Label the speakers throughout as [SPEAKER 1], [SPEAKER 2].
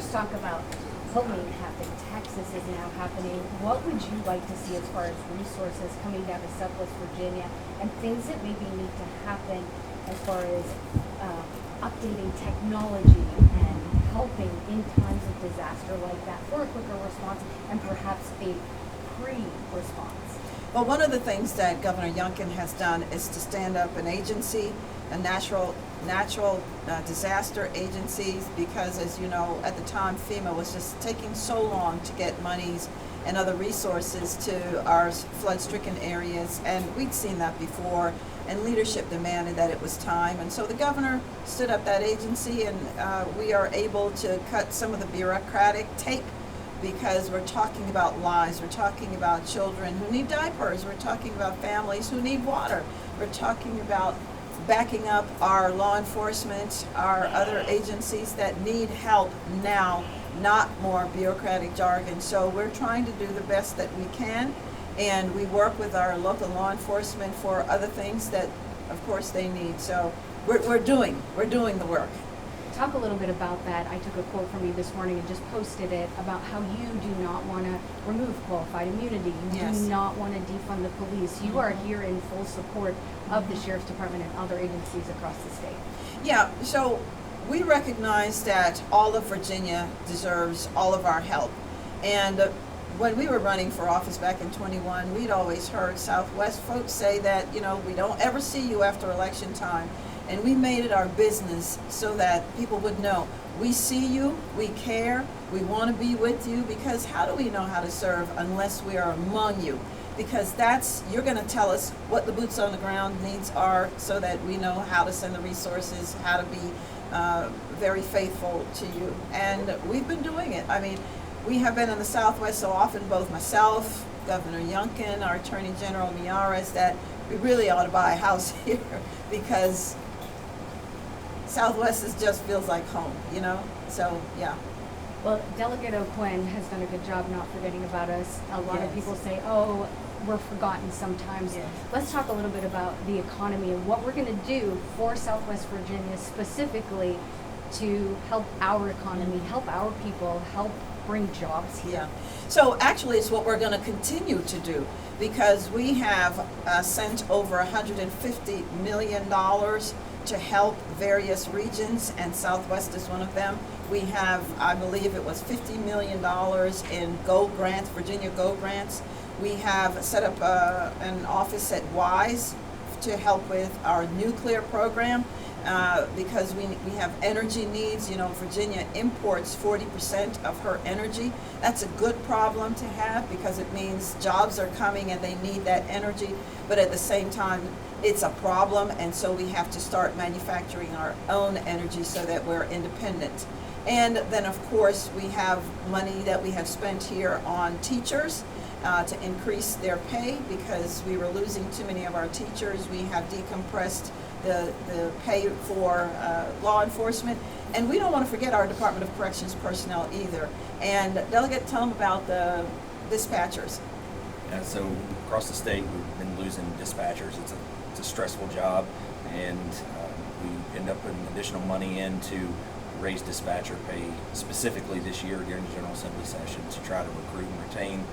[SPEAKER 1] There's talk about polling happening. Texas is now happening. What would you like to see as far as resources coming down to Southwest Virginia and things that maybe need to happen as far as updating technology and helping in times of disaster like that for a quicker response and perhaps a pre-response?
[SPEAKER 2] Well, one of the things that Governor Youngkin has done is to stand up an agency, a natural disaster agencies, because as you know, at the time FEMA was just taking so long to get monies and other resources to our flood-stricken areas, and we'd seen that before, and leadership demanded that it was time, and so the governor stood up that agency, and we are able to cut some of the bureaucratic tape, because we're talking about lives, we're talking about children who need diapers, we're talking about families who need water, we're talking about backing up our law enforcement, our other agencies that need help now, not more bureaucratic jargon. So we're trying to do the best that we can, and we work with our local law enforcement for other things that, of course, they need. So we're doing the work.
[SPEAKER 1] Talk a little bit about that. I took a quote from you this morning and just posted it about how you do not want to remove qualified immunity. You
[SPEAKER 2] Yes.
[SPEAKER 1] do not want to defund the police. You are here in full support of the Sheriff's Department and other agencies across the state.
[SPEAKER 2] Yeah, so we recognize that all of Virginia deserves all of our help. And when we were running for office back in 21, we'd always heard Southwest folks say that, we don't ever see you after election time. And we made it our business so that people would know, we see you, we care, we want to be with you, because how do we know how to serve unless we are among you? Because you're going to tell us what the boots on the ground needs are so that we know how to send the resources, how to be very faithful to you. And we've been doing it. I mean, we have been in the Southwest so often, both myself, Governor Youngkin, our Attorney General Miyares, that we really ought to buy a house here, because Southwest just feels like home, So, yeah.
[SPEAKER 1] Well, Delegate O'Quinn has done a good job not forgetting about us. A lot of
[SPEAKER 2] Yes.
[SPEAKER 1] people say, oh, we're forgotten sometimes.
[SPEAKER 2] Yes.
[SPEAKER 1] Let's talk a little bit about the economy and what we're going to do for Southwest Virginia specifically to help our economy, help our people, help bring jobs here.
[SPEAKER 2] Yeah. So actually it's what we're going to continue to do, because we have sent over $150 million to help various regions, and Southwest is one of them. We have, I believe it was $50 million in GO grants, Virginia GO grants. We have set up an office at WISE to help with our nuclear program, because we have energy needs. Virginia imports 40% of her energy. That's a good problem to have, because it means jobs are coming and they need that energy, but at the same time it's a problem, and so we have to start manufacturing our own energy so that we're independent. And then of course we have money that we have spent here on teachers to increase their pay, because we were losing too many of our teachers. We have decompressed the pay for law enforcement, and we don't want to forget our Department of Corrections personnel either. And Delegate, tell them about the dispatchers.
[SPEAKER 3] Yeah, so across the state we've been losing dispatchers. It's a stressful job, and we end up putting additional money in to raise dispatcher pay specifically this year during the General Assembly session to try to recruit and retain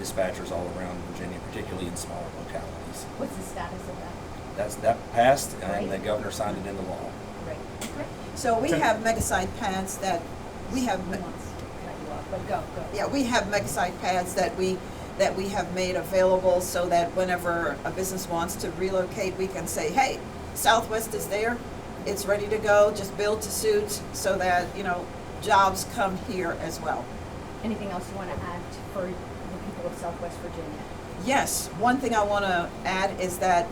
[SPEAKER 3] dispatchers all around Virginia, particularly in smaller localities.
[SPEAKER 1] What's the status of that?
[SPEAKER 3] That passed, and
[SPEAKER 1] Right.
[SPEAKER 3] the governor signed it into law.
[SPEAKER 1] Right. Okay.
[SPEAKER 2] So we have mega-site pads that we have.
[SPEAKER 1] Who wants to cut you off? But go.
[SPEAKER 2] Yeah, we have mega-site pads that we have made available, so that whenever a business wants to relocate, we can say, hey, Southwest is there, it's ready to go, just build to suit, so that jobs come here as well.
[SPEAKER 1] Anything else you want to add for the people of Southwest Virginia?
[SPEAKER 2] Yes, one thing I want to add is that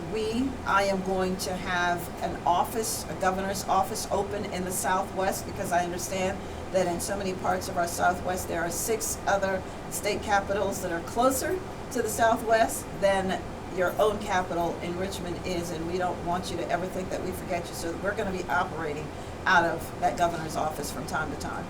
[SPEAKER 2] I am going to have an office, a governor's office open in the Southwest, because I understand that in so many parts of our Southwest there are 6 other state capitals that are closer to the Southwest than your own capital in Richmond is, and we don't want you to ever think that we forget you. So we're going to be operating out of that governor's office from time to time.